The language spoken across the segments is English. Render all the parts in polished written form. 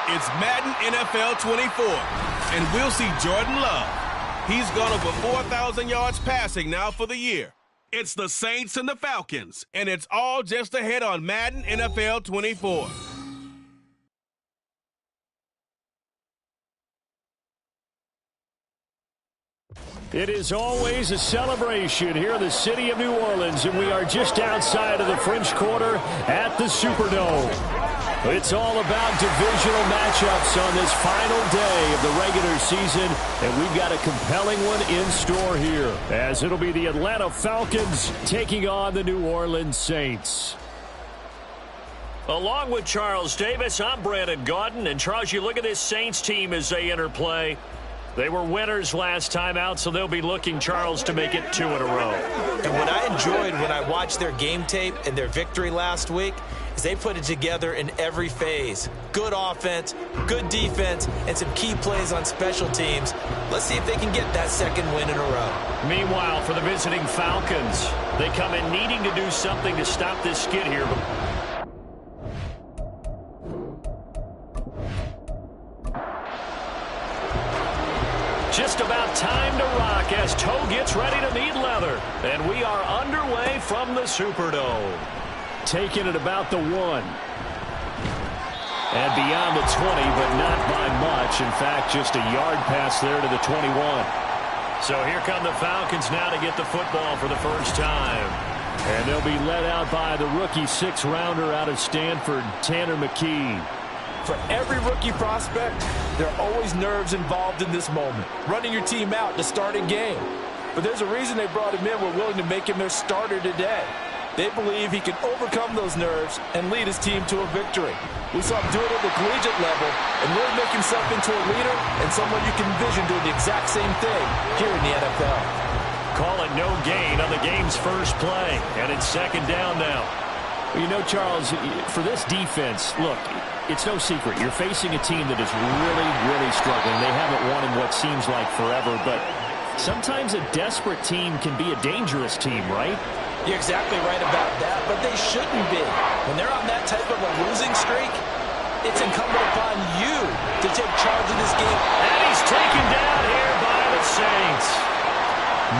It's Madden NFL 24, and we'll see Jordan Love. He's gone over 4,000 yards passing now for the year. It's the Saints and the Falcons, and it's all just ahead on Madden NFL 24. It is always a celebration here in the city of New Orleans, and we are just outside of the French Quarter at the Superdome. It's all about divisional matchups on this final day of the regular season, and we've got a compelling one in store here, as it'll be the Atlanta Falcons taking on the New Orleans Saints. Along with Charles Davis, I'm Brandon Gaudin, and Charles, you look at this Saints team as they interplay. They were winners last time out, so they'll be looking, Charles, to make it 2 in a row. And what I enjoyed when I watched their game tape and their victory last week is they put it together in every phase. Good offense, good defense, and some key plays on special teams. Let's see if they can get that second win in a row. Meanwhile, for the visiting Falcons, they come in needing to do something to stop this skid here. Just about time to rock as Toe gets ready to meet leather. And we are underway from the Superdome. Taking it about the 1. And beyond the 20, but not by much. In fact, just a yard pass there to the 21. So here come the Falcons now to get the football for the first time. And they'll be led out by the rookie 6th-rounder out of Stanford, Tanner McKee. For every rookie prospect, there are always nerves involved in this moment. Running your team out to start a game. But there's a reason they brought him in. We're willing to make him their starter today. They believe he can overcome those nerves and lead his team to a victory. We saw him do it at the collegiate level and really make himself into a leader and someone you can envision doing the exact same thing here in the NFL. Call it no gain on the game's first play. And it's 2nd down now. Well, you know, Charles, for this defense, look, it's no secret. You're facing a team that is really, really struggling. They haven't won in what seems like forever, but sometimes a desperate team can be a dangerous team, right? You're exactly right about that, but they shouldn't be. When they're on that type of a losing streak, it's incumbent upon you to take charge of this game. And he's taken down here by the Saints.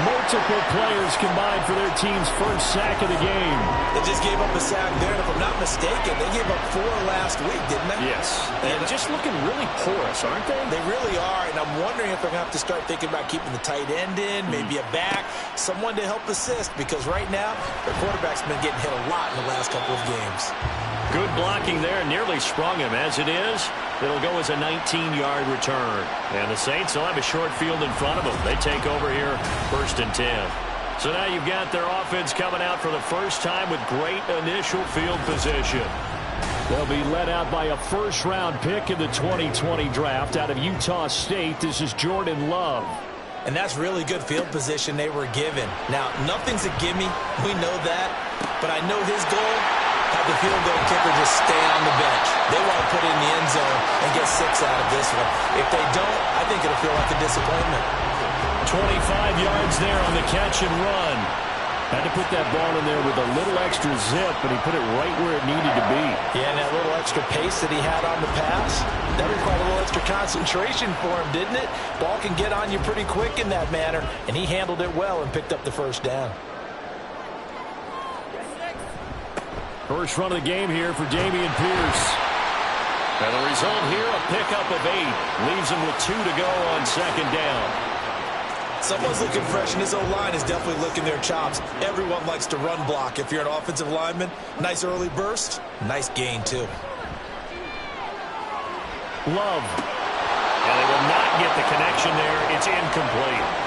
Multiple players combined for their team's first sack of the game. They just gave up a sack there, and if I'm not mistaken, they gave up 4 last week, didn't they? Yes. And just looking really porous, aren't they? They really are, and I'm wondering if they're going to have to start thinking about keeping the tight end in, maybe a back, someone to help assist, because right now, their quarterback's been getting hit a lot in the last couple of games. Good blocking there, nearly sprung him. As it is, it'll go as a 19-yard return. And the Saints will have a short field in front of them. They take over here 1st and 10. So now you've got their offense coming out for the first time with great initial field position. They'll be led out by a 1st-round pick in the 2020 draft out of Utah State. This is Jordan Love. And that's really good field position they were given. Now, nothing's a gimme. We know that. But I know his goal, have the field goal kicker just stay on the bench. They want to put it in the end zone and get 6 out of this one. If they don't, I think it'll feel like a disappointment. 25 yards there on the catch and run. Had to put that ball in there with a little extra zip, but he put it right where it needed to be. Yeah, and that little extra pace that he had on the pass, that required a little extra concentration for him, didn't it? Ball can get on you pretty quick in that manner, and he handled it well and picked up the 1st down. First run of the game here for Dameon Pierce. And the result here, a pickup of 8. Leaves him with 2 to go on 2nd down. Someone's looking fresh, and his O-line is definitely licking their chops. Everyone likes to run block. If you're an offensive lineman, nice early burst, nice gain, too. Love. And they will not get the connection there. It's incomplete.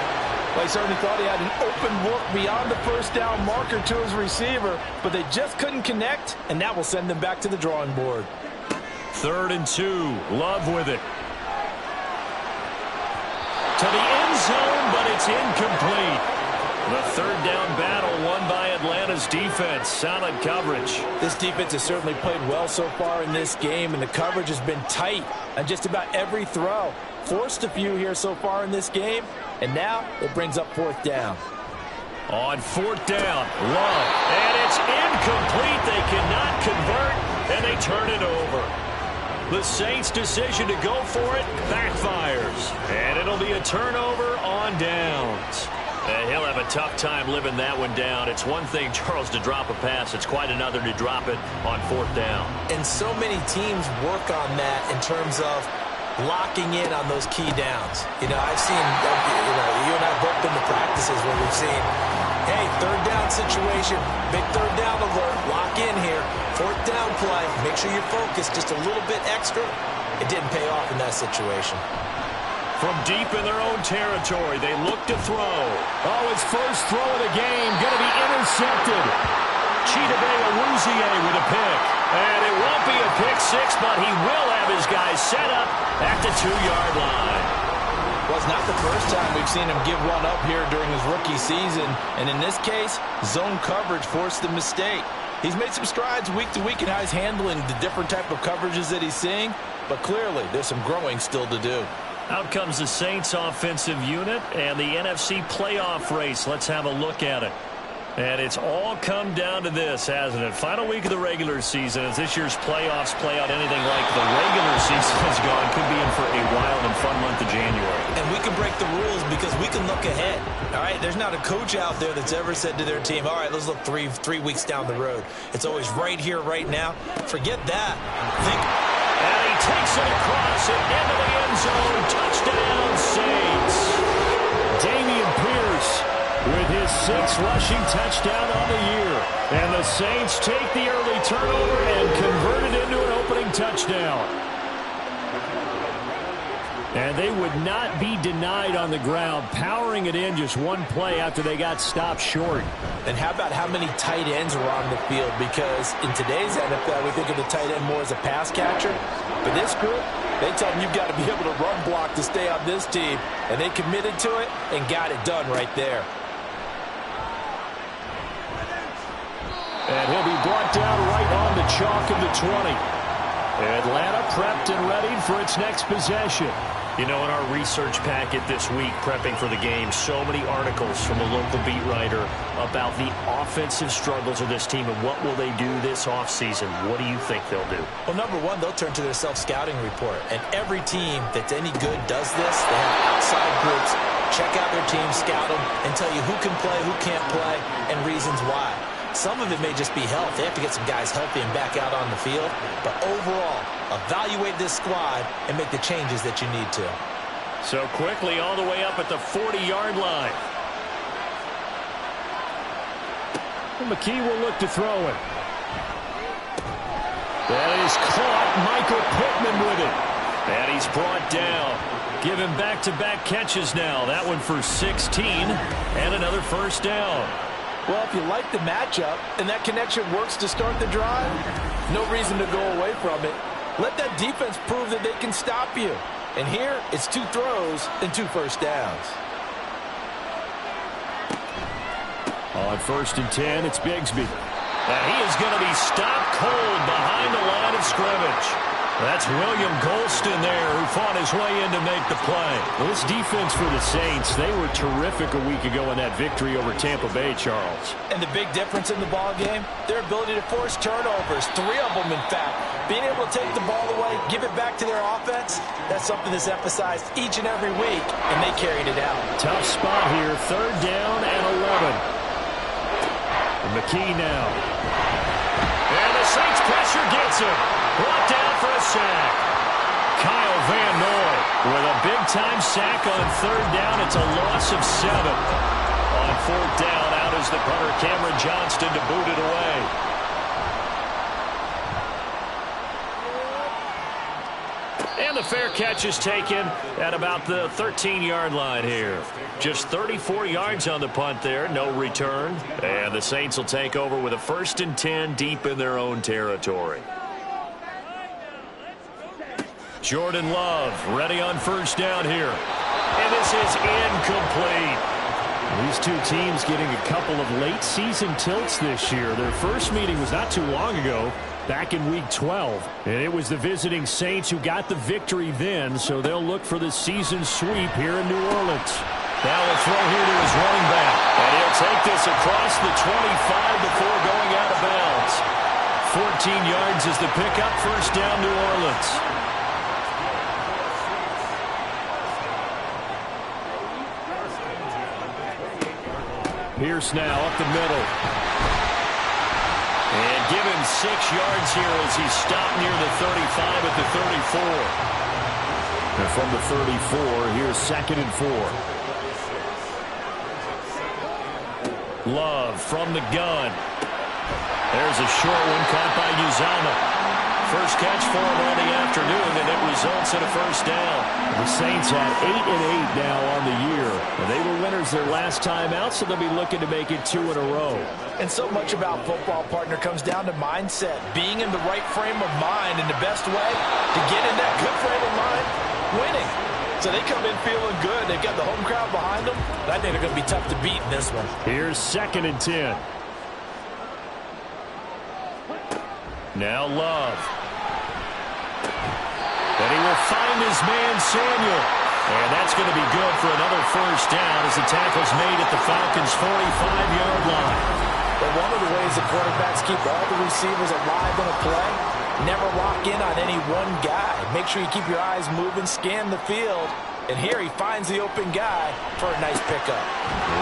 Well, he certainly thought he had an open look beyond the 1st down marker to his receiver, but they just couldn't connect, and that will send them back to the drawing board. 3rd and 2. Love with it. To the end zone, but it's incomplete. The 3rd down battle won by Atlanta's defense. Solid coverage. This defense has certainly played well so far in this game, and the coverage has been tight on just about every throw. Forced a few here so far in this game, and now it brings up 4th down. On 4th down, Love. And it's incomplete. They cannot convert, and they turn it over. The Saints' decision to go for it backfires. And it'll be a turnover on downs. He'll have a tough time living that one down. It's one thing, Charles, to drop a pass. It's quite another to drop it on 4th down. And so many teams work on that in terms of locking in on those key downs. I've seen, you and I have both been to practices where we've seen, hey, 3rd down situation, big 3rd down alert, lock in here, 4th down play, make sure you're focused just a little bit extra. It didn't pay off in that situation. From deep in their own territory, they look to throw. Oh, his first throw of the game going to be intercepted. Chidobe Awuzie with a pick. And it won't be a pick six, but he will have his guys set up at the 2-yard line. Well, it's not the first time we've seen him give one up here during his rookie season. And in this case, zone coverage forced the mistake. He's made some strides week to week in how he's handling the different type of coverages that he's seeing. But clearly, there's some growing still to do. Out comes the Saints offensive unit and the NFC playoff race. Let's have a look at it. And it's all come down to this, hasn't it? Final week of the regular season. As this year's playoffs play out anything like the regular season has gone, could be in for a wild and fun month of January. And we can break the rules because we can look ahead. All right, there's not a coach out there that's ever said to their team, all right, let's look three weeks down the road. It's always right here, right now. Forget that. And he takes it across and into the end zone. Touchdown, Saints. Dameon Pierce with his 6th rushing touchdown on the year. And the Saints take the early turnover and convert it into an opening touchdown. And they would not be denied on the ground, powering it in just one play after they got stopped short. And how about how many tight ends are on the field? Because in today's NFL, we think of the tight end more as a pass catcher. But this group, they tell them you've got to be able to run block to stay on this team. And they committed to it and got it done right there. And he'll be brought down right on the chalk of the 20. Atlanta prepped and ready for its next possession. In our research packet this week, prepping for the game, so many articles from a local beat writer about the offensive struggles of this team and what will they do this offseason. What do you think they'll do? Well, number one, they'll turn to their self-scouting report. And every team that's any good does this. They have outside groups, check out their team, scout them, and tell you who can play, who can't play, and reasons why. Some of it may just be health. They have to get some guys healthy and back out on the field. But overall, evaluate this squad and make the changes that you need to. So quickly all the way up at the 40-yard line. And McKee will look to throw it. That is caught. Michael Pittman with it. And he's brought down. Give him back-to-back catches now. That one for 16 and another first down. Well, if you like the matchup and that connection works to start the drive, no reason to go away from it. Let that defense prove that they can stop you. And here, it's 2 throws and 2 first downs. On 1st and 10, it's Bigsby. And he is going to be stopped cold behind the line of scrimmage. That's William Golston there who fought his way in to make the play. Well, this defense for the Saints, they were terrific a week ago in that victory over Tampa Bay, Charles. And the big difference in the ball game, their ability to force turnovers, 3 of them in fact. Being able to take the ball away, give it back to their offense, that's something that's emphasized each and every week, and they carried it out. Tough spot here, 3rd down and 11. McKee now. And the Saints pressure gets him. Brought down for a sack. Kyle Van Noy with a big-time sack on 3rd down. It's a loss of 7. On 4th down, out is the punter, Cameron Johnston, to boot it away. And the fair catch is taken at about the 13-yard line here. Just 34 yards on the punt there, no return. And the Saints will take over with a 1st and 10 deep in their own territory. Jordan Love ready on 1st down here. And this is incomplete. These two teams getting a couple of late season tilts this year. Their first meeting was not too long ago, back in week 12. And it was the visiting Saints who got the victory then, so they'll look for the season sweep here in New Orleans. Now a throw here to his running back. And he'll take this across the 25 before going out of bounds. 14 yards is the pickup, 1st down New Orleans. Pierce now up the middle. And give him 6 yards here as he stopped near the 35 at the 34. And from the 34, here's 2nd and 4. Love from the gun. There's a short one caught by Uzama. First catch for him on the afternoon, and it results in a first down. The Saints had 8-8 now on the year. They were winners their last time out, so they'll be looking to make it 2 in a row. And so much about football, partner, comes down to mindset. Being in the right frame of mind, and the best way to get in that good frame of mind, winning. So they come in feeling good. They've got the home crowd behind them. I think they're going to be tough to beat in this one. Here's 2nd and 10. Now Love. And he will find his man, Samuel. And that's going to be good for another first down as the tackle's made at the Falcons' 45-yard line. But one of the ways the quarterbacks keep all the receivers alive in a play, never lock in on any one guy. Make sure you keep your eyes moving, scan the field. And here he finds the open guy for a nice pickup.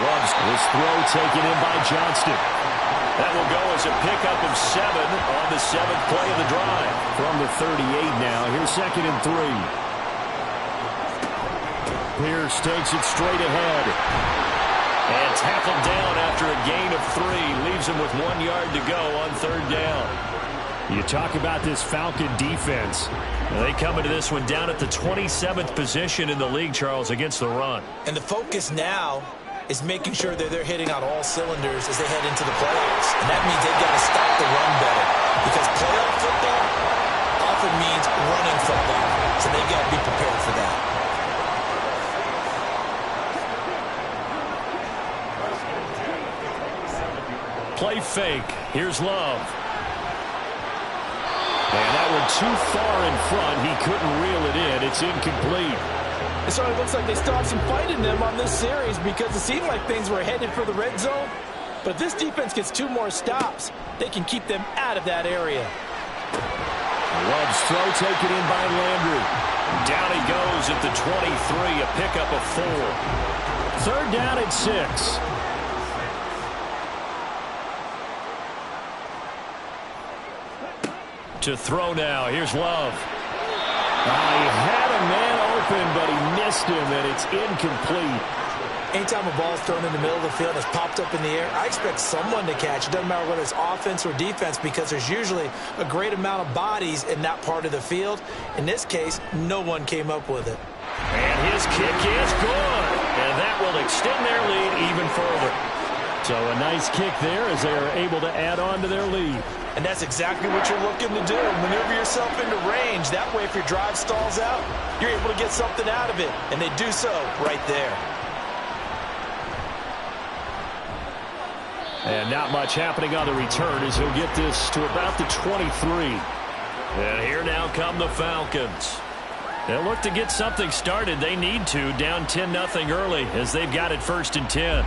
Loves this throw taken in by Johnston. That will go as a pickup of 7 on the 7th play of the drive. From the 38 now, here's 2nd and 3. Pierce takes it straight ahead. And tackled down after a gain of 3. Leaves him with 1 yard to go on 3rd down. You talk about this Falcon defense. They come into this one down at the 27th position in the league, Charles, against the run. And the focus now is making sure that they're hitting on all cylinders as they head into the playoffs. And that means they've got to stop the run better. Because playoff football often means running football. So they've got to be prepared for that. Play fake. Here's Love. And that one too far in front. He couldn't reel it in. It's incomplete. It certainly looks like they still have some fight in them on this series because it seemed like things were headed for the red zone. But if this defense gets 2 more stops, they can keep them out of that area. Love's throw taken in by Landry. Down he goes at the 23, a pickup of 4. 3rd down and 6. To throw now. Here's Love. He had a man open, but he missed him, and it's incomplete. Anytime a ball's thrown in the middle of the field and it's popped up in the air, I expect someone to catch. It doesn't matter whether it's offense or defense because there's usually a great amount of bodies in that part of the field. In this case, no one came up with it. And his kick is good. And that will extend their lead even further. So a nice kick there as they are able to add on to their lead. And that's exactly what you're looking to do. Maneuver yourself into range. That way, if your drive stalls out, you're able to get something out of it. And they do so right there. And not much happening on the return as he'll get this to about the 23. And here now come the Falcons. They'll look to get something started. They need to. Down 10-0 early as they've got it 1st and 10.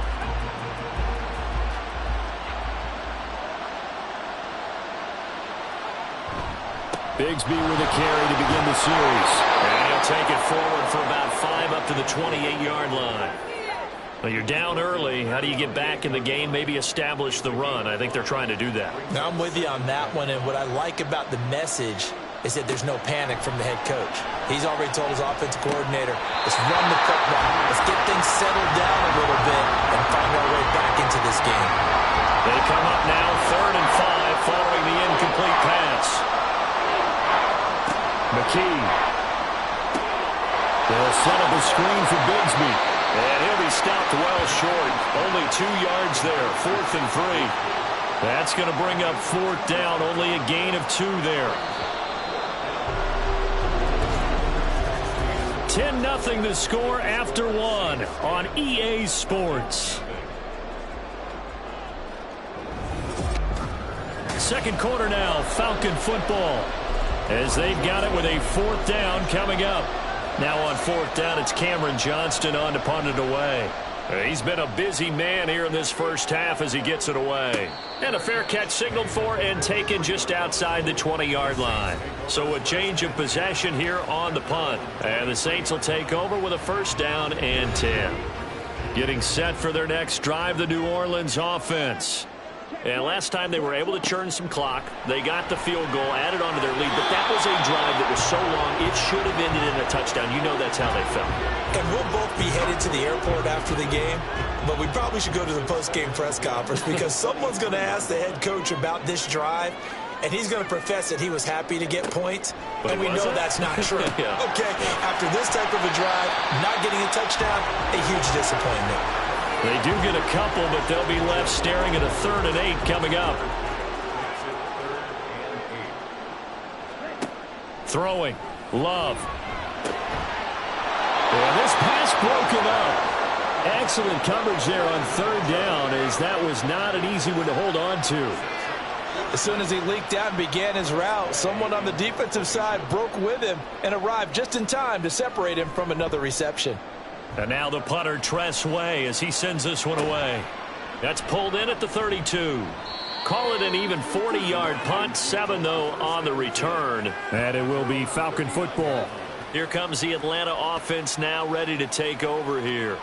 Bigsby with a carry to begin the series. And he'll take it forward for about 5 up to the 28-yard line. Well, you're down early. How do you get back in the game, maybe establish the run? I think they're trying to do that. Now, I'm with you on that one, and what I like about the message is that there's no panic from the head coach. He's already told his offensive coordinator, let's run the football. Let's get things settled down a little bit and find our way back into this game. They come up now 3rd and 5 following the incomplete pass. McKee. They'll set up a screen for Bigsby. And he'll be stopped well short. Only 2 yards there. 4th and 3. That's going to bring up 4th down. Only a gain of 2 there. 10-0 the score after 1 on EA Sports. 2nd quarter now, Falcon football. As they've got it with a 4th down coming up. Now on 4th down, it's Cameron Johnston on to punt it away. He's been a busy man here in this first half as he gets it away. And a fair catch signaled for and taken just outside the 20-yard line. So a change of possession here on the punt. And the Saints will take over with a 1st down and 10. Getting set for their next drive, the New Orleans offense. And last time they were able to churn some clock. They got the field goal, added on to their lead. But that was a drive that was so long, it should have ended in a touchdown. You know that's how they felt. And we'll both be headed to the airport after the game. But we probably should go to the post-game press conference because someone's going to ask the head coach about this drive. And he's going to profess that he was happy to get points. And we know that's not true. Yeah. Okay, after this type of a drive, not getting a touchdown, a huge disappointment. They do get a couple, but they'll be left staring at a 3rd and 8 coming up. Throwing. Love. And this pass broken up. Excellent coverage there on 3rd down, as that was not an easy one to hold on to. As soon as he leaked out and began his route, someone on the defensive side broke with him and arrived just in time to separate him from another reception. And now the punter, Tress Way, as he sends this one away. That's pulled in at the 32. Call it an even 40-yard punt. 7, though, on the return. And it will be Falcon football. Here comes the Atlanta offense now ready to take over here.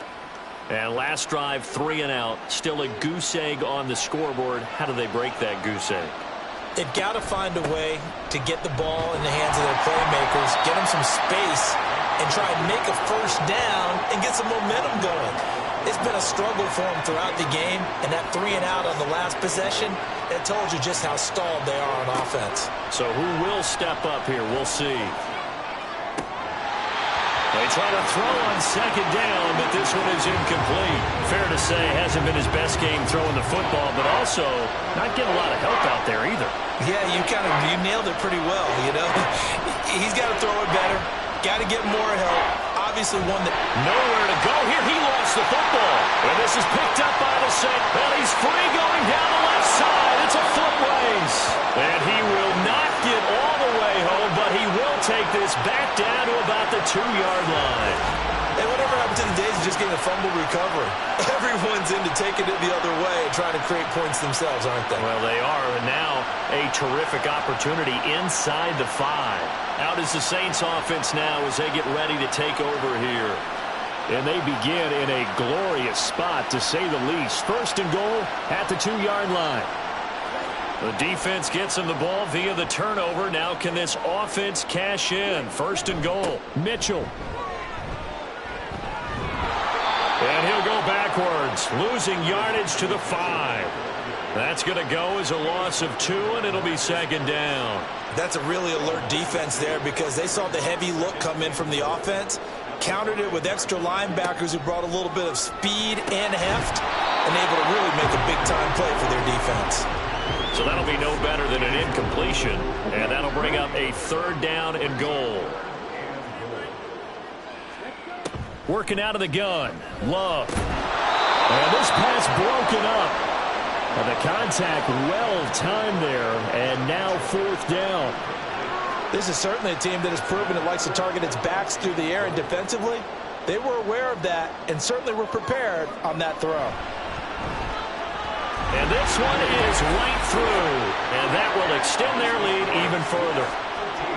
And last drive, 3 and out. Still a goose egg on the scoreboard. How do they break that goose egg? They've got to find a way to get the ball in the hands of their playmakers, get them some space, and try and make a 1st down and get some momentum going. It's been a struggle for them throughout the game, and that 3 and out on the last possession, that told you just how stalled they are on offense. So who will step up here? We'll see. They try to throw on 2nd down, but this one is incomplete. Fair to say, hasn't been his best game throwing the football, but also not getting a lot of help out there either. Yeah, you nailed it pretty well, you know. He's got to throw it better. Got to get more help. Obviously one that... Nowhere to go here. He lost the football. And this is picked up by the Saints. Well, he's free going down the left side. It's a foot race. And he will not get all the way home, but he will take this back down to about the 2-yard line. And whatever happened to the days of just getting a fumble recovery? Everyone's into taking it the other way and trying to create points themselves, aren't they? Well, they are, and now a terrific opportunity inside the 5. Out is the Saints offense now as they get ready to take over here. And they begin in a glorious spot, to say the least. 1st and goal at the 2-yard line. The defense gets him the ball via the turnover. Now can this offense cash in? 1st and goal. Mitchell. And he'll go backwards, losing yardage to the 5. That's going to go as a loss of 2, and it'll be 2nd down. That's a really alert defense there because they saw the heavy look come in from the offense, countered it with extra linebackers who brought a little bit of speed and heft, and able to really make a big-time play for their defense. So that'll be no better than an incompletion, and that'll bring up a 3rd down and goal. Working out of the gun. Love. And this pass broken up. And the contact well-timed there. And now 4th down. This is certainly a team that has proven it likes to target its backs through the air and defensively. They were aware of that and certainly were prepared on that throw. And this one is right through. And that will extend their lead even further.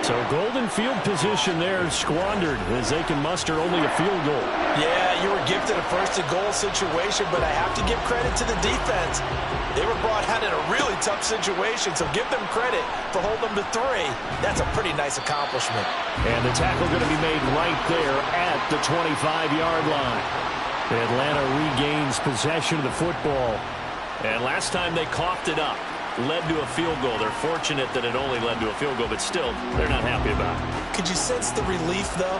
So golden field position there squandered as they can muster only a field goal. Yeah, you were gifted a 1st and goal situation, but I have to give credit to the defense. They were brought out in a really tough situation, so give them credit for holding them to 3. That's a pretty nice accomplishment. And the tackle going to be made right there at the 25-yard line. Atlanta regains possession of the football. And last time they coughed it up. Led to a field goal. They're fortunate that it only led to a field goal, but still, they're not happy about it. Could you sense the relief, though,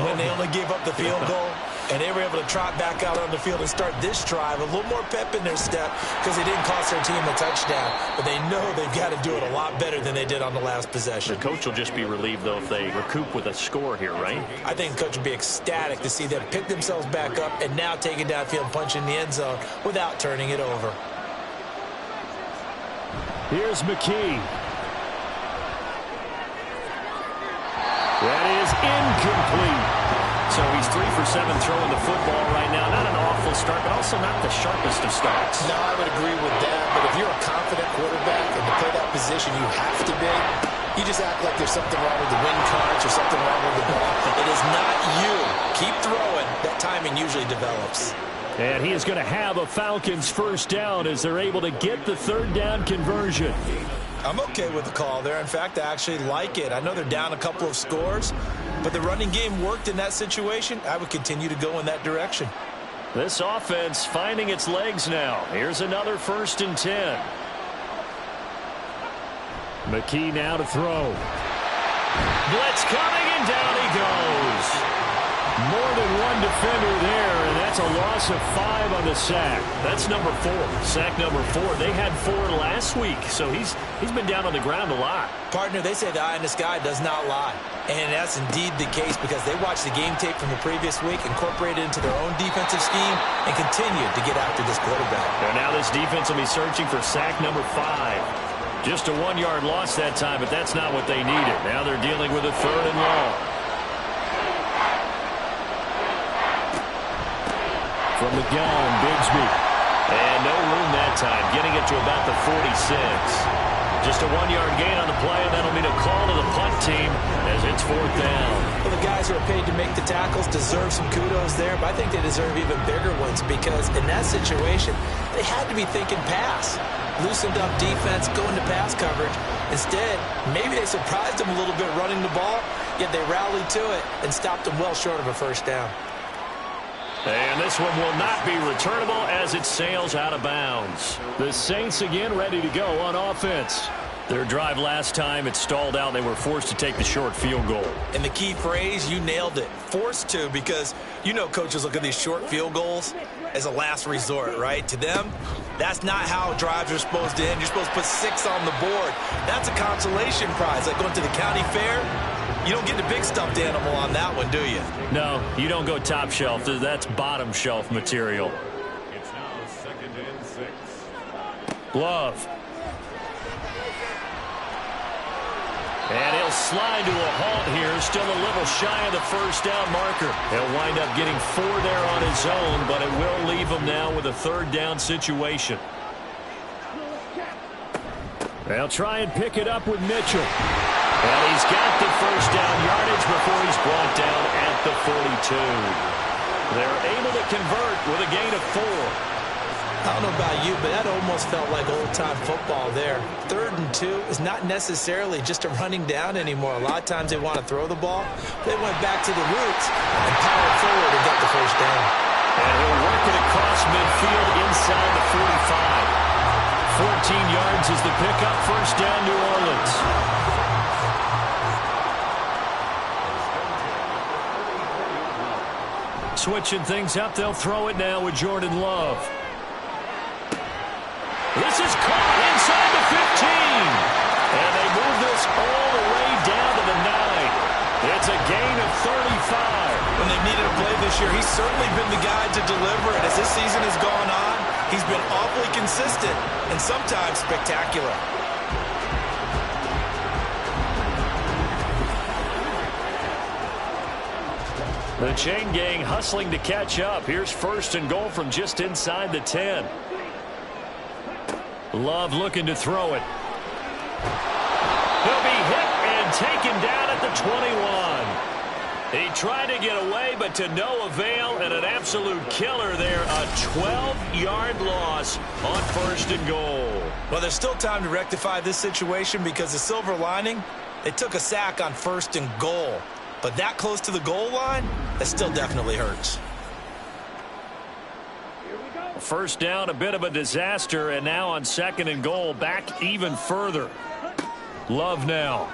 when they only gave up the field goal? And they were able to trot back out on the field and start this drive. A little more pep in their step because they didn't cost their team a touchdown. But they know they've got to do it a lot better than they did on the last possession. The coach will just be relieved, though, if they recoup with a score here, right? I think the coach would be ecstatic to see them pick themselves back up and now take it downfield and punch in the end zone without turning it over. Here's McKee. That is incomplete. So he's 3 for 7 throwing the football right now. Not an awful start, but also not the sharpest of starts. No, I would agree with that. But if you're a confident quarterback and to play that position you have to be, you just act like there's something wrong with the wind currents or something wrong with the ball. It is not you. Keep throwing. That timing usually develops. And he is going to have a Falcons first down as they're able to get the third down conversion. I'm okay with the call there. In fact, I actually like it. I know they're down a couple of scores, but the running game worked in that situation. I would continue to go in that direction. This offense finding its legs now. Here's another 1st and 10. McKee now to throw. Blitz coming, and down he goes. More than one defender there, and that's a loss of 5 on the sack. That's number 4. Sack number 4. They had 4 last week, so he's been down on the ground a lot. Partner, they say the eye in the sky does not lie. And that's indeed the case because they watched the game tape from the previous week, incorporated it into their own defensive scheme, and continued to get after this quarterback. And now this defense will be searching for sack number 5. Just a 1-yard loss that time, but that's not what they needed. Now they're dealing with a 3rd and long. From the gun, Bigsby. And no room that time, getting it to about the 46. Just a 1-yard gain on the play, and that'll mean a call to the punt team as it's 4th down. Well, the guys who are paid to make the tackles deserve some kudos there, but I think they deserve even bigger ones because in that situation, they had to be thinking pass. Loosened up defense, going to pass coverage. Instead, maybe they surprised them a little bit running the ball, yet they rallied to it and stopped them well short of a first down. And this one will not be returnable as it sails out of bounds. The Saints again ready to go on offense. Their drive last time, it stalled out. They were forced to take the short field goal. And the key phrase, you nailed it. Forced to, because you know coaches look at these short field goals as a last resort, right? To them, that's not how drives are supposed to end. You're supposed to put 6 on the board. That's a consolation prize. Like going to the county fair, you don't get the big stuffed animal on that one, do you? No, you don't go top shelf. That's bottom shelf material. It's now 2nd and 6. Love. And he'll slide to a halt here, still a little shy of the first down marker. He'll wind up getting 4 there on his own, but it will leave him now with a 3rd down situation. They'll try and pick it up with Mitchell. And he's got the first down yardage before he's brought down at the 42. They're able to convert with a gain of 4. I don't know about you, but that almost felt like old-time football there. 3rd and 2 is not necessarily just a running down anymore. A lot of times they want to throw the ball. They went back to the roots and powered forward and got the first down. And he'll work it across midfield inside the 45. 14 yards is the pickup. First down, New Orleans. Switching things up, they'll throw it now with Jordan Love. This is caught inside the 15. And they move this all the way down to the 9. It's a gain of 35. When they needed a play this year, he's certainly been the guy to deliver it. As this season has gone on, he's been awfully consistent and sometimes spectacular. The chain gang hustling to catch up. Here's 1st and goal from just inside the 10. Love looking to throw it. He'll be hit and taken down at the 21. He tried to get away, but to no avail, and an absolute killer there. A 12-yard loss on 1st and goal. Well, there's still time to rectify this situation because the silver lining, they took a sack on 1st and goal. But that close to the goal line, that still definitely hurts. First down, a bit of a disaster, and now on 2nd and goal, back even further. Love now.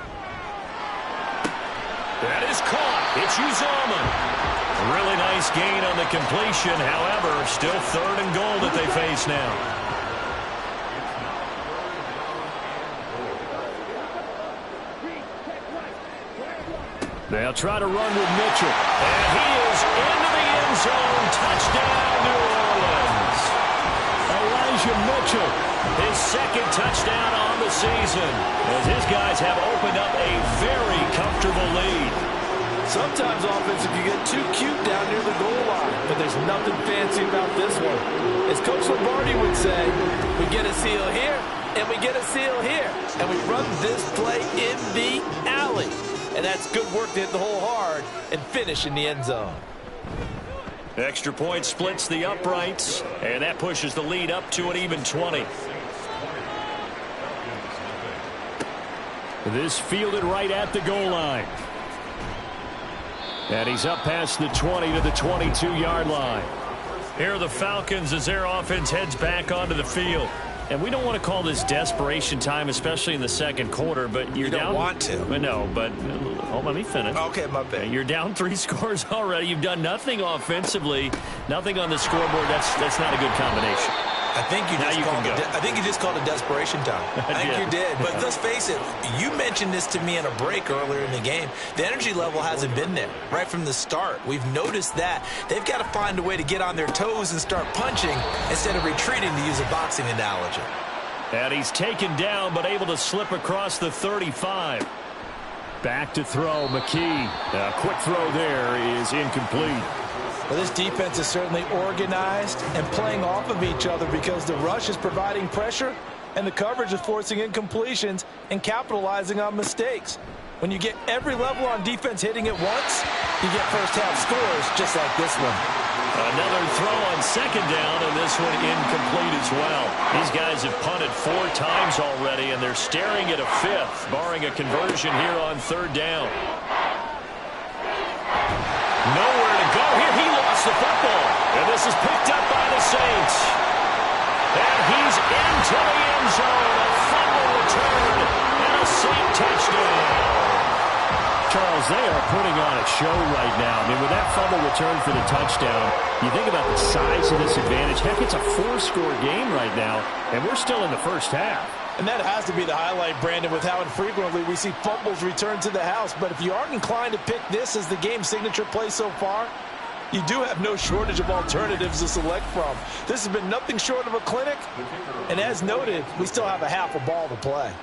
That is caught. It's Uzomah. Really nice gain on the completion. However, still 3rd and goal that they face now. They'll try to run with Mitchell. And he is into the end zone. Touchdown, New Orleans. Elijah Mitchell. His 2nd touchdown on the season, as his guys have opened up a very comfortable lead. Sometimes offense can get too cute down near the goal line, but there's nothing fancy about this one. As Coach Lombardi would say, we get a seal here, and we get a seal here, and we run this play in the alley. And that's good work to hit the hole hard and finish in the end zone. Extra point splits the uprights, and that pushes the lead up to an even 20. This fielded right at the goal line. And he's up past the 20 to the 22-yard line. Here are the Falcons as their offense heads back onto the field. And we don't want to call this desperation time, especially in the second quarter, but you're down. You don't want to. But no, but let me finish. Okay, my bad. You're down 3 scores already. You've done nothing offensively, nothing on the scoreboard. That's not a good combination. I think you just called it desperation time. I think you did. But let's face it, you mentioned this to me in a break earlier in the game. The energy level hasn't been there right from the start. We've noticed that. They've got to find a way to get on their toes and start punching instead of retreating, to use a boxing analogy. And he's taken down but able to slip across the 35. Back to throw, McKee. A quick throw there is incomplete. Well, this defense is certainly organized and playing off of each other because the rush is providing pressure and the coverage is forcing incompletions and capitalizing on mistakes. When you get every level on defense hitting at once, you get first-half scores just like this one. Another throw on second down, and this one incomplete as well. These guys have punted 4 times already, and they're staring at a 5th, barring a conversion here on 3rd down. Nowhere to go here. He lost the football. And this is picked up by the Saints. And he's into the end zone. A fumble return and a Saint touchdown. Charles, they are putting on a show right now. I mean, with that fumble return for the touchdown, you think about the size of this advantage. Heck, it's a 4-score game right now, and we're still in the first half. And that has to be the highlight, Brandon, with how infrequently we see fumbles return to the house. But if you aren't inclined to pick this as the game's signature play so far, you do have no shortage of alternatives to select from. This has been nothing short of a clinic. And as noted, we still have a half a ball to play.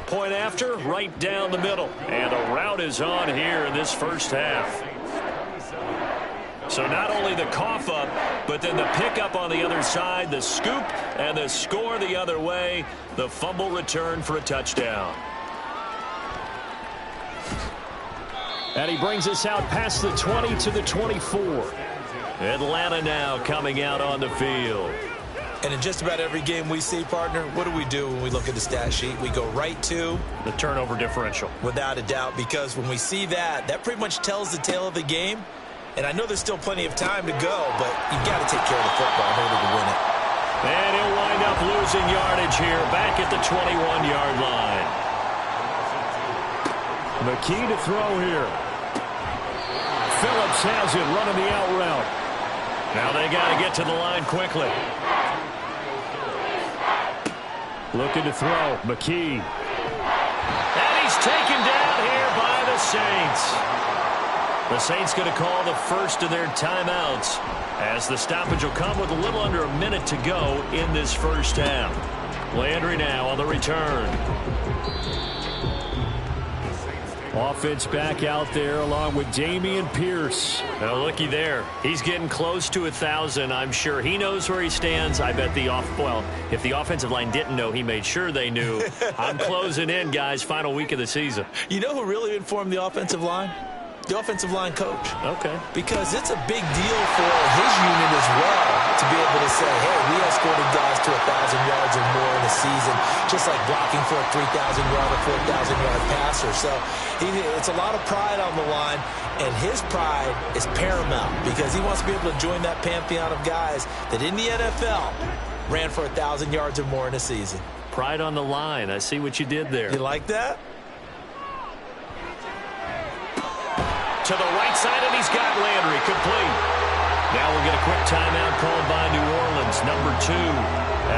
Point after, right down the middle. And a route is on here in this first half. So not only the cough up, but then the pickup on the other side, the scoop, and the score the other way. The fumble return for a touchdown. And he brings us out past the 20 to the 24. Atlanta now coming out on the field. And in just about every game we see, partner, what do when we look at the stat sheet? We go right to the turnover differential. Without a doubt, because when we see that, that pretty much tells the tale of the game. And I know there's still plenty of time to go, but you've got to take care of the football in order to win it. And he'll wind up losing yardage here back at the 21-yard line. McKee to throw here. Phillips has it running the out route. Now they got to get to the line quickly. Looking to throw, McKee. And he's taken down here by the Saints. The Saints going to call the first of their timeouts as the stoppage will come with a little under a minute to go in this first half. Landry now on the return. Offense back out there along with Dameon Pierce. Now looky there. He's getting close to 1,000. I'm sure he knows where he stands. I bet if the offensive line didn't know, he made sure they knew. I'm closing in, guys. Final week of the season. You know who really informed the offensive line? The offensive line coach. Okay. Because it's a big deal for his unit as well to be able to say, hey, we escorted guys to 1,000 yards or more in a season, just like blocking for a 3,000-yard or 4,000-yard passer. So it's a lot of pride on the line, and his pride is paramount because he wants to be able to join that pantheon of guys that in the NFL ran for 1,000 yards or more in a season. Pride on the line. I see what you did there. You like that? To the right side, and he's got Landry complete. Now we'll get a quick timeout called by New Orleans, number 2,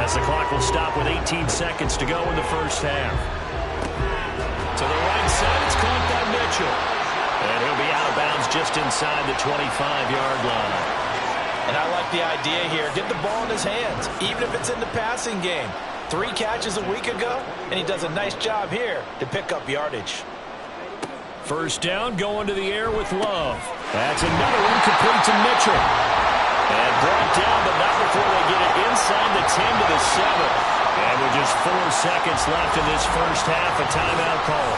as the clock will stop with 18 seconds to go in the first half. To the right side, it's caught by Mitchell. And he'll be out of bounds just inside the 25-yard line. And I like the idea here. Get the ball in his hands, even if it's in the passing game. 3 catches a week ago, and he does a nice job here to pick up yardage. First down, going to the air with Love. That's another incomplete to Mitchell. And brought down, but not before they get it inside the 10 to the 7. And with just 4 seconds left in this first half, a timeout call.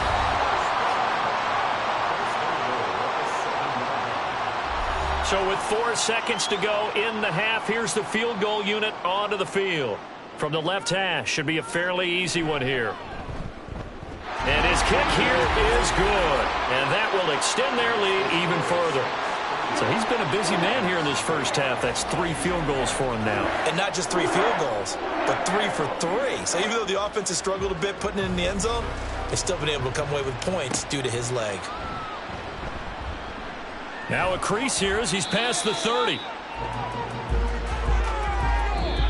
So with 4 seconds to go in the half, here's the field goal unit onto the field. From the left hash, should be a fairly easy one here. And his kick here is good. And that will extend their lead even further. So he's been a busy man here in this first half. That's 3 field goals for him now. And not just 3 field goals, but 3 for 3. So even though the offense has struggled a bit putting it in the end zone, they've still been able to come away with points due to his leg. Now a crease here as he's past the 30.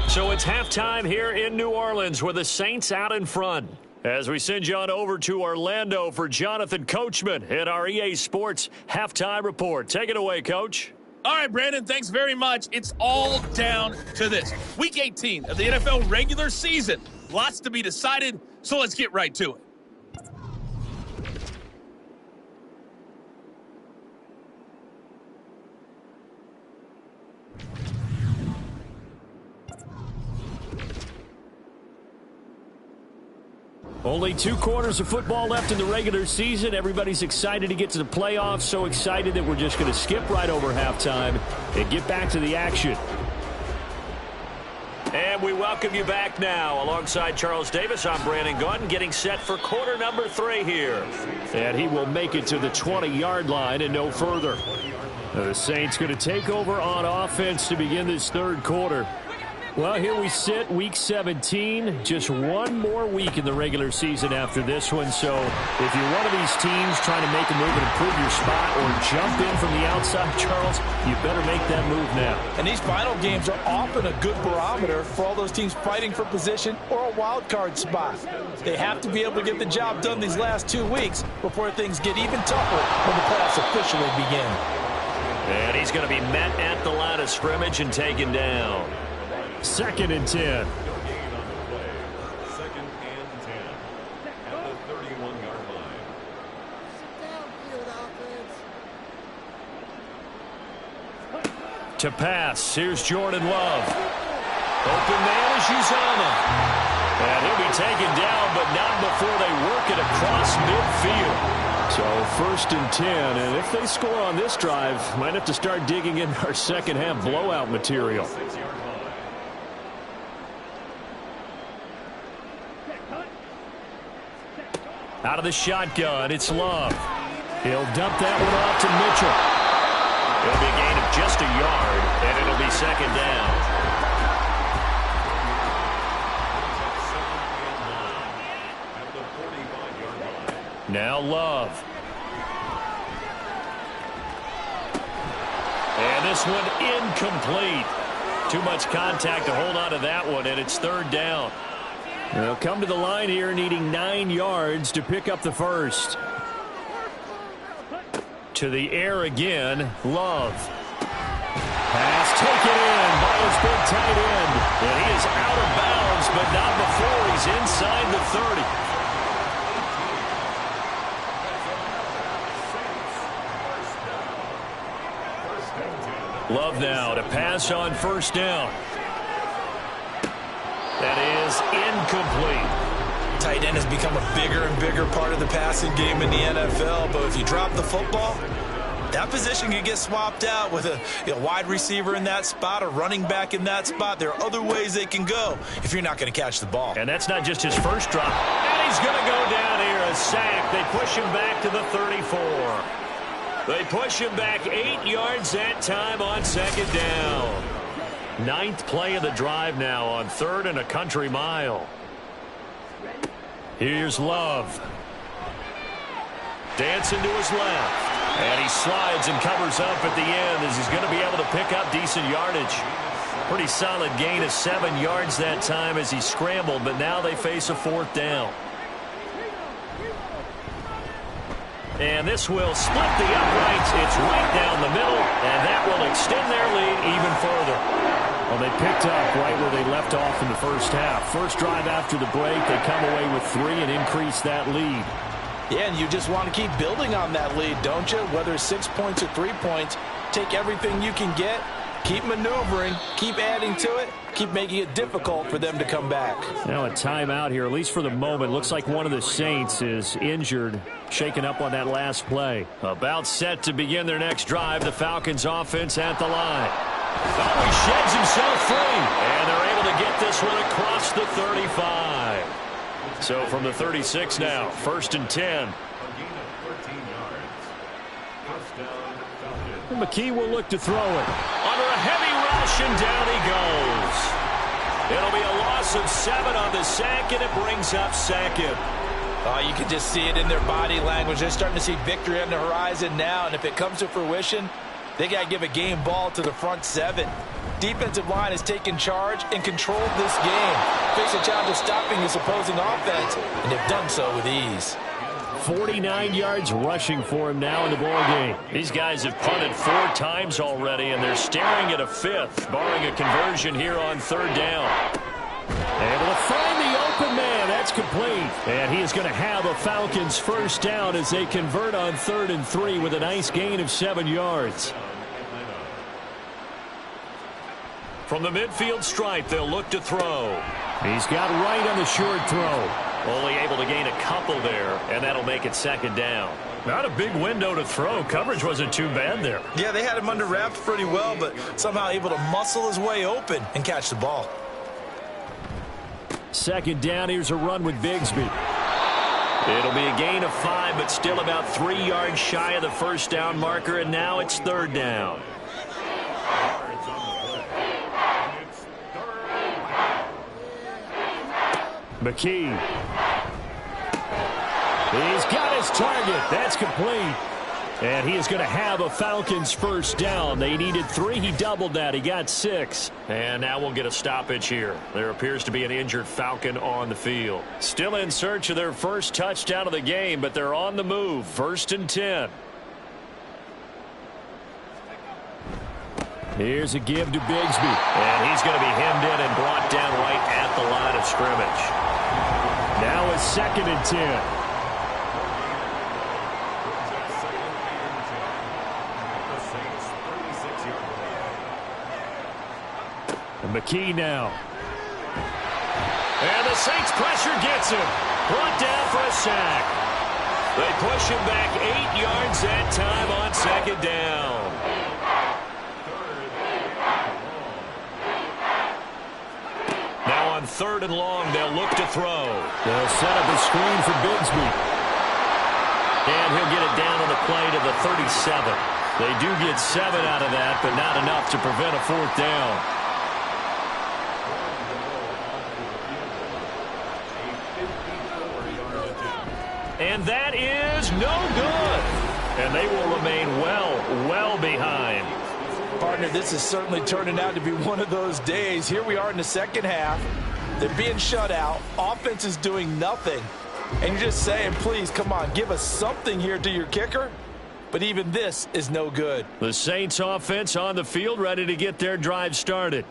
So it's halftime here in New Orleans with the Saints out in front. As we send you on over to Orlando for Jonathan Coachman at our EA Sports Halftime Report. Take it away, Coach. All right, Brandon, thanks very much. It's all down to this. Week 18 of the NFL regular season. Lots to be decided, so let's get right to it. Only 2 quarters of football left in the regular season. Everybody's excited to get to the playoffs. So excited that we're just going to skip right over halftime and get back to the action. And we welcome you back now. Alongside Charles Davis, I'm Brandon Gunn, getting set for quarter number 3 here. And he will make it to the 20-yard line and no further. Now the Saints going to take over on offense to begin this third quarter. Well, here we sit, week 17, just 1 more week in the regular season after this one. So if you're one of these teams trying to make a move and improve your spot or jump in from the outside, Charles, you better make that move now. And these final games are often a good barometer for all those teams fighting for position or a wild card spot. They have to be able to get the job done these last 2 weeks before things get even tougher when the playoffs officially begin. And he's going to be met at the line of scrimmage and taken down. 2nd and 10. Second and 10 at the 31-yard line. To pass, here's Jordan Love. Open man is Uzama. And he'll be taken down, but not before they work it across midfield. So 1st and 10, and if they score on this drive, might have to start digging in our second half blowout material. 6-yard line. Out of the shotgun, it's Love. He'll dump that one off to Mitchell. It'll be a gain of just a yard, and it'll be 2nd down. At the 45-yard line. Now Love. And this one incomplete. Too much contact to hold on to that one, and it's 3rd down. They'll come to the line here needing 9 yards to pick up the first. To the air again, Love. Pass taken in by his big tight end. And he is out of bounds, but not before he's inside the 30. Love now to pass on 1st down. That is incomplete. Tight end has become a bigger and bigger part of the passing game in the NFL, but if you drop the football, that position can get swapped out with a wide receiver in that spot, a running back in that spot. There are other ways they can go if you're not going to catch the ball. And that's not just his first drop. And he's going to go down here, a sack. They push him back to the 34. They push him back 8 yards that time on 2nd down. 9th play of the drive now on 3rd and a country mile. Here's Love. Dancing to his left. And he slides and covers up at the end as he's going to be able to pick up decent yardage. Pretty solid gain of 7 yards that time as he scrambled, but now they face a 4th down. And this will split the uprights. It's right down the middle, and that will extend their lead even further. Well, they picked up right where they left off in the first half. First drive after the break, they come away with 3 and increase that lead. Yeah, and you just want to keep building on that lead, don't you? Whether it's 6 points or 3 points, take everything you can get Keep maneuvering, keep adding to it, keep making it difficult for them to come back. Now a timeout here, at least for the moment. Looks like one of the Saints is injured, shaken up on that last play. About set to begin their next drive. The Falcons offense at the line. Oh, he sheds himself free. And they're able to get this one across the 35. So from the 36 now, 1st and 10. And McKee will look to throw it. Under a heavy rush, and down he goes. It'll be a loss of 7 on the sack, and it brings up 2nd. Oh, you can just see it in their body language. They're starting to see victory on the horizon now, and if it comes to fruition, they got to give a game ball to the front 7. Defensive line has taken charge and controlled this game. Face a challenge of stopping this opposing offense, and they've done so with ease. 49 yards rushing for him now in the ball game. These guys have punted 4 times already, and they're staring at a 5th, barring a conversion here on 3rd down. Able to find the open man. That's complete. And he is going to have a Falcons 1st down as they convert on 3rd and 3 with a nice gain of 7 yards. From the midfield stripe, they'll look to throw. He's got right on the short throw. Only able to gain a couple there, and that'll make it 2nd down. Not a big window to throw. Coverage wasn't too bad there. Yeah, they had him under wraps pretty well, but somehow able to muscle his way open and catch the ball. 2nd down. Here's a run with Bigsby. It'll be a gain of 5, but still about 3 yards shy of the 1st down marker, and now it's 3rd down. McKee. He's got his target. That's complete. And he is going to have a Falcons 1st down. They needed 3. He doubled that. He got 6. And now we'll get a stoppage here. There appears to be an injured Falcon on the field. Still in search of their first touchdown of the game, but they're on the move. 1st and 10. Here's a give to Bigsby. And he's going to be hemmed in and brought down right at the line of scrimmage. Now it's 2nd and 10. And McKee now. And the Saints pressure gets him. Brought down for a sack. They push him back 8 yards that time on 2nd down. Now on 3rd and long, they'll look to throw. They'll set up a screen for Bigsby. And he'll get it down on the play to the 37. They do get 7 out of that, but not enough to prevent a 4th down. And that is no good. And they will remain well behind. Partner, this is certainly turning out to be one of those days. Here we are in the 2nd half. They're being shut out. Offense is doing nothing. And you're just saying, please, come on, give us something here to your kicker. But even this is no good. The Saints offense on the field, ready to get their drive started.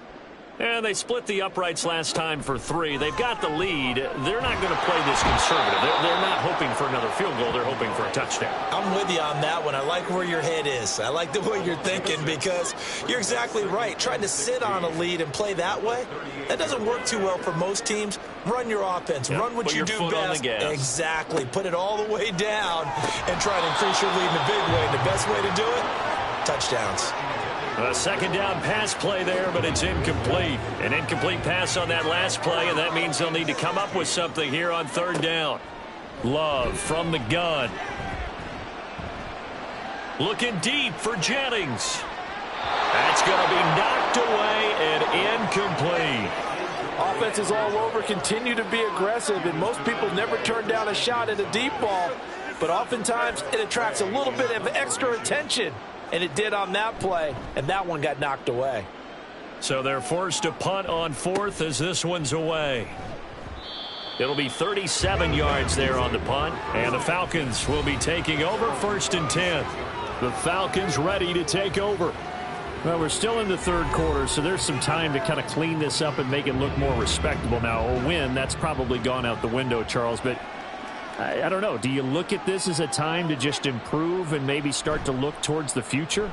And they split the uprights last time for 3. They've got the lead. They're not going to play this conservative. They're not hoping for another field goal. They're hoping for a touchdown. I'm with you on that one. I like where your head is. I like the way you're thinking because you're exactly right. Trying to sit on a lead and play that way, that doesn't work too well for most teams. Run your offense. Yep. Run what you do best. Exactly. Put it all the way down and try to increase your lead in a big way. And the best way to do it, touchdowns. A 2nd down pass play there, but it's incomplete. An incomplete pass on that last play, and that means they'll need to come up with something here on 3rd down. Love from the gun. Looking deep for Jennings. That's going to be knocked away and incomplete. Offenses all over continue to be aggressive, and most people never turn down a shot at a deep ball. But oftentimes, it attracts a little bit of extra attention. And it did on that play, and that one got knocked away. So they're forced to punt on 4th as this one's away. It'll be 37 yards there on the punt, and the Falcons will be taking over 1st and 10. The Falcons ready to take over. Well, we're still in the 3rd quarter, so there's some time to kind of clean this up and make it look more respectable now. A win, that's probably gone out the window, Charles, but I don't know. Do you look at this as a time to just improve and maybe start to look towards the future?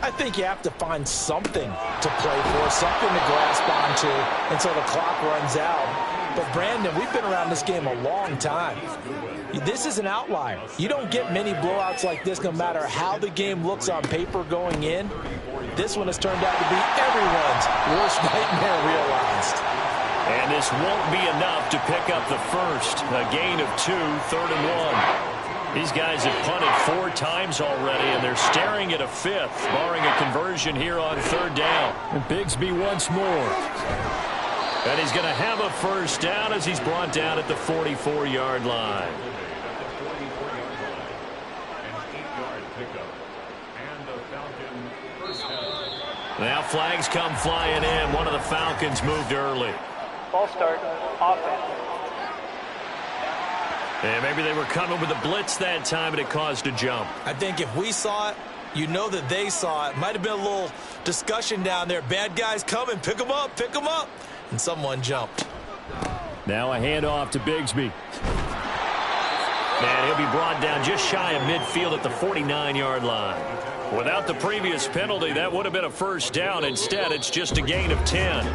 I think you have to find something to play for, something to grasp onto until the clock runs out. But, Brandon, we've been around this game a long time. This is an outlier. You don't get many blowouts like this no matter how the game looks on paper going in. This one has turned out to be everyone's worst nightmare realized. And this won't be enough to pick up the first. A gain of 2, 3rd and 1. These guys have punted 4 times already, and they're staring at a 5th, barring a conversion here on 3rd down. And Bigsby once more. And he's going to have a first down as he's brought down at the 44-yard line. Now flags come flying in. One of the Falcons moved early. Ball start, offense. And maybe they were coming with a blitz that time, and it caused a jump. I think if we saw it, you know that they saw it. Might have been a little discussion down there. Bad guys coming. Pick them up. Pick them up. And someone jumped. Now a handoff to Bigsby. And he'll be brought down just shy of midfield at the 49-yard line. Without the previous penalty, that would have been a first down. Instead, it's just a gain of 10.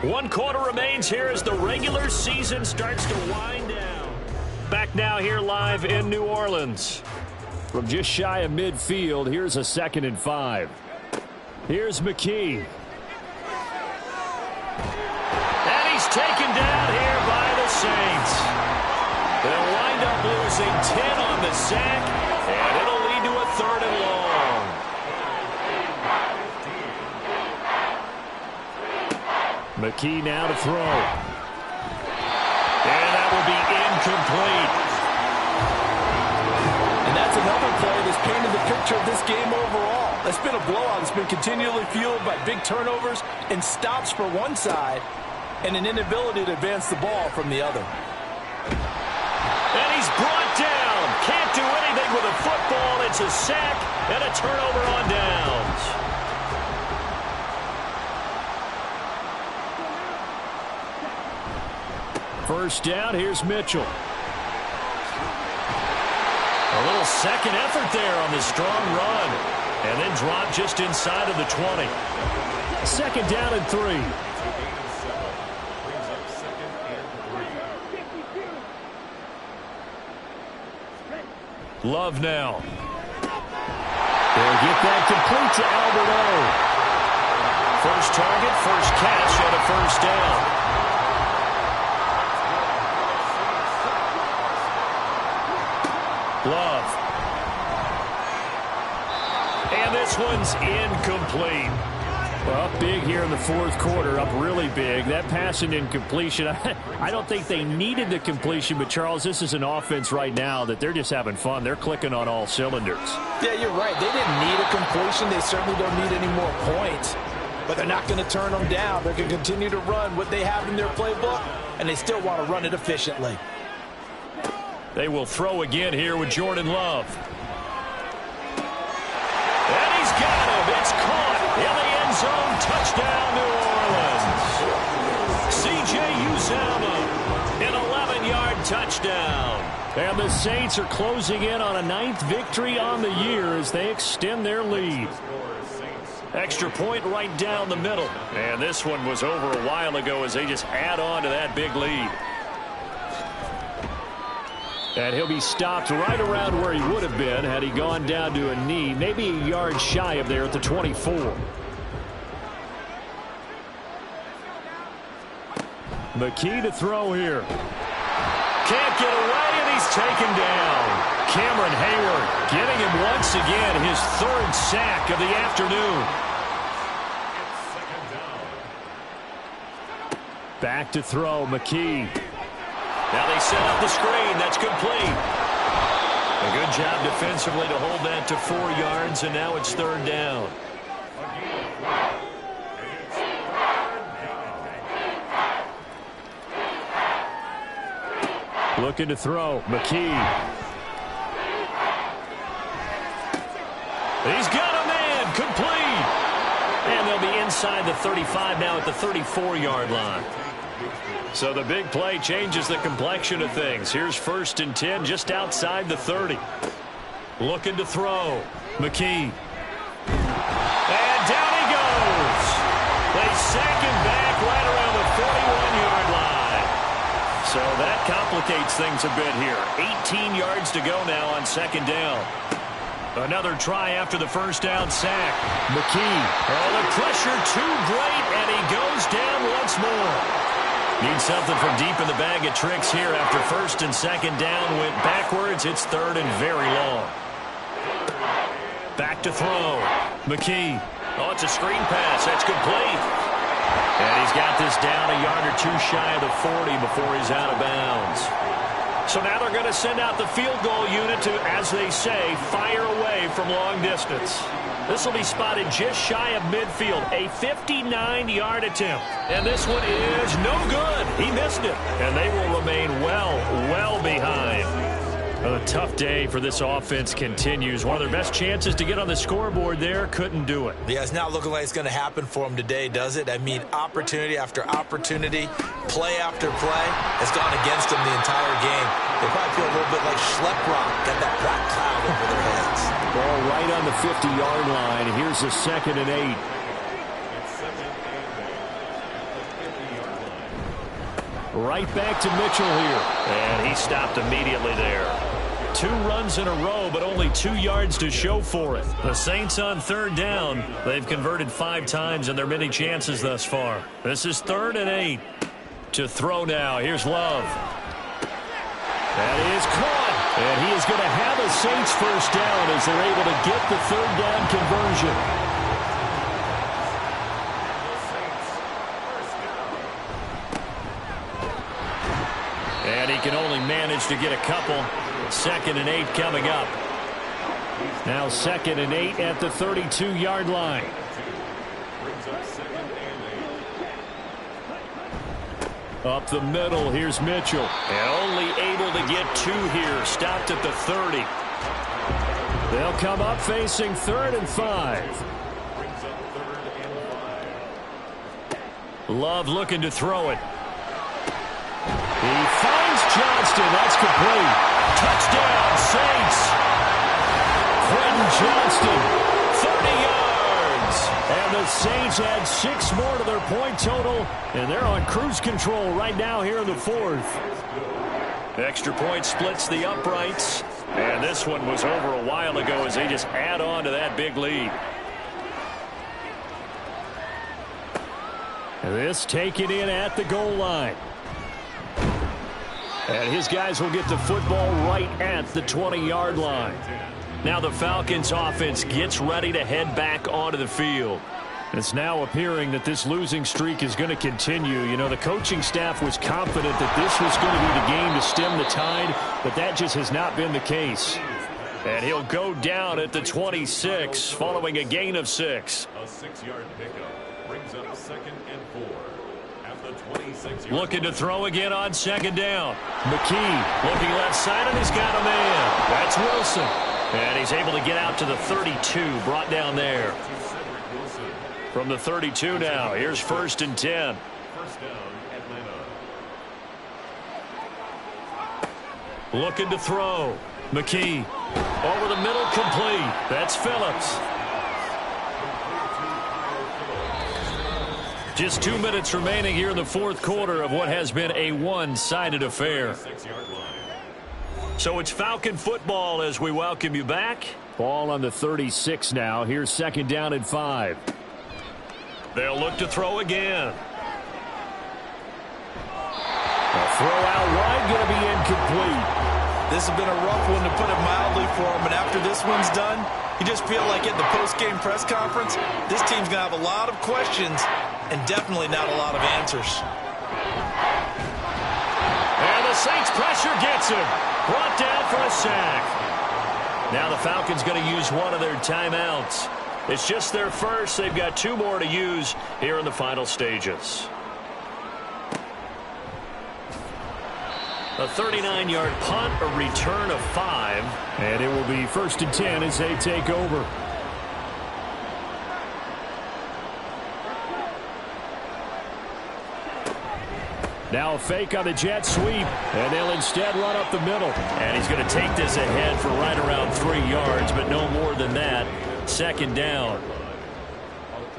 1 quarter remains here as the regular season starts to wind down. Back now here live in New Orleans. From just shy of midfield, here's a 2nd and 5. Here's McKee. And he's taken down here by the Saints. They'll wind up losing 10 on the sack, and it'll lead to a 3rd and long. McKee now to throw. And that will be incomplete. And that's another play that's painted the picture of this game overall. It's been a blowout. It's been continually fueled by big turnovers and stops for one side and an inability to advance the ball from the other. And he's brought down. Can't do anything with a football. It's a sack and a turnover on downs. First down, here's Mitchell. A little second effort there on the strong run. And then drop just inside of the 20. 2nd down and 3. Love now. They'll get that complete to Albert O. First target, first catch, and a first down. Love. And this one's incomplete. Well, up big here in the 4th quarter, up really big. That pass and incompletion, I don't think they needed the completion, but, Charles, this is an offense right now that they're just having fun. They're clicking on all cylinders. Yeah, you're right. They didn't need a completion. They certainly don't need any more points. But they're not going to turn them down. They're going to continue to run what they have in their playbook, and they still want to run it efficiently. They will throw again here with Jordan Love. And he's got him. It's caught in the end zone. Touchdown, New Orleans. C.J. Uzomah, an 11-yard touchdown. And the Saints are closing in on a 9th victory on the year as they extend their lead. Extra point right down the middle. And this one was over a while ago as they just add on to that big lead. And he'll be stopped right around where he would have been had he gone down to a knee, maybe a yard shy of there at the 24. McKee to throw here. Can't get away, and he's taken down. Cameron Hayward getting him once again, his 3rd sack of the afternoon. Back to throw, McKee. Now they set up the screen. That's complete. A good job defensively to hold that to 4 yards, and now it's 3rd down. Looking to throw, McKee. He's got a man, complete. And they'll be inside the 35 now at the 34-yard line. So the big play changes the complexion of things. Here's 1st and 10 just outside the 30. Looking to throw. McKee. And down he goes. They sack him back right around the 41-yard line. So that complicates things a bit here. 18 yards to go now on second down. Another try after the first down sack. McKee. Oh, the pressure too great, and he goes down once more. Need something from deep in the bag of tricks here after first and second down went backwards. It's third and very long. Back to throw. McKee. Oh, it's a screen pass. That's complete. And he's got this down a yard or two shy of the 40 before he's out of bounds. So now they're going to send out the field goal unit to, as they say, fire away from long distance. This will be spotted just shy of midfield, a 59-yard attempt. And this one is no good. He missed it. And they will remain well behind. A tough day for this offense continues. One of their best chances to get on the scoreboard there, couldn't do it. Yeah, it's not looking like it's going to happen for them today, does it? I mean, opportunity after opportunity, play after play has gone against them the entire game. They probably feel a little bit like Schlepp Rock, got that black cloud over their heads. Ball right on the 50-yard line. Here's a 2nd and 8. Right back to Mitchell here. And he stopped immediately there. 2 runs in a row, but only 2 yards to show for it. The Saints on third down. They've converted 5 times in their many chances thus far. This is 3rd and 8. To throw now. Here's Love. That is caught. And he is going to have a Saints first down as they're able to get the third down conversion. And he can only manage to get a couple. 2nd and 8 coming up. Now 2nd and 8 at the 32-yard line. Up the middle, here's Mitchell. And only able to get 2 here. Stopped at the 30. They'll come up facing 3rd and 5. Love looking to throw it. He finds Johnston. That's complete. Touchdown, Saints. Quentin Johnston, 30 yards. And the Saints add 6 more to their point total, and they're on cruise control right now here in the 4th. Extra point splits the uprights, and this one was over a while ago as they just add on to that big lead. And this taken in at the goal line. And his guys will get the football right at the 20-yard line. Now the Falcons offense gets ready to head back onto the field. It's now appearing that this losing streak is going to continue. You know, the coaching staff was confident that this was going to be the game to stem the tide, but that just has not been the case. And he'll go down at the 26 following a gain of 6. A 6-yard pickup brings up 2nd and 4. Looking to throw again on 2nd down. McKee looking left side, and he's got a man. That's Wilson. And he's able to get out to the 32, brought down there. From the 32 now, here's 1st and 10. First down, Atlanta. Looking to throw. McKee over the middle, complete. That's Phillips. Just 2 minutes remaining here in the 4th quarter of what has been a one-sided affair. So it's Falcon football as we welcome you back. Ball on the 36 now. Here's 2nd down and 5. They'll look to throw again. A throw out wide, going to be incomplete. This has been a rough one, to put it mildly, for him. And after this one's done, you just feel like at the post-game press conference, this team's going to have a lot of questions and definitely not a lot of answers. And the Saints pressure gets him. Brought down for a sack. Now the Falcons going to use one of their timeouts. It's just their first. They've got 2 more to use here in the final stages. A 39-yard punt, a return of 5. And it will be 1st and 10 as they take over. Now a fake on the jet sweep, and they'll instead run up the middle. And he's going to take this ahead for right around 3 yards, but no more than that. Second down. A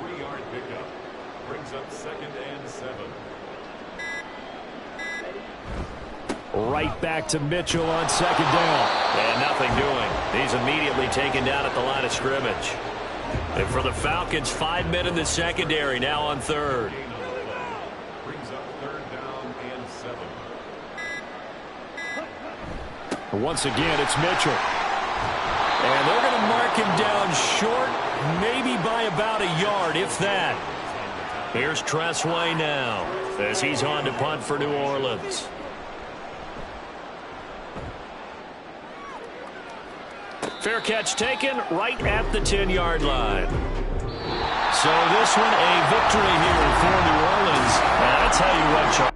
3-yard pickup brings up 2nd and 7. Right back to Mitchell on 2nd down. And nothing doing. He's immediately taken down at the line of scrimmage. And for the Falcons, 5 men in the secondary now on 3rd. Brings up 3rd down and 7. Once again, it's Mitchell. And they're going to mark him down short, maybe by about a yard, if that. Here's Tressway now as he's on to punt for New Orleans. Fair catch taken right at the 10-yard line. So this one a victory here for New Orleans. And I tell you what, Charles.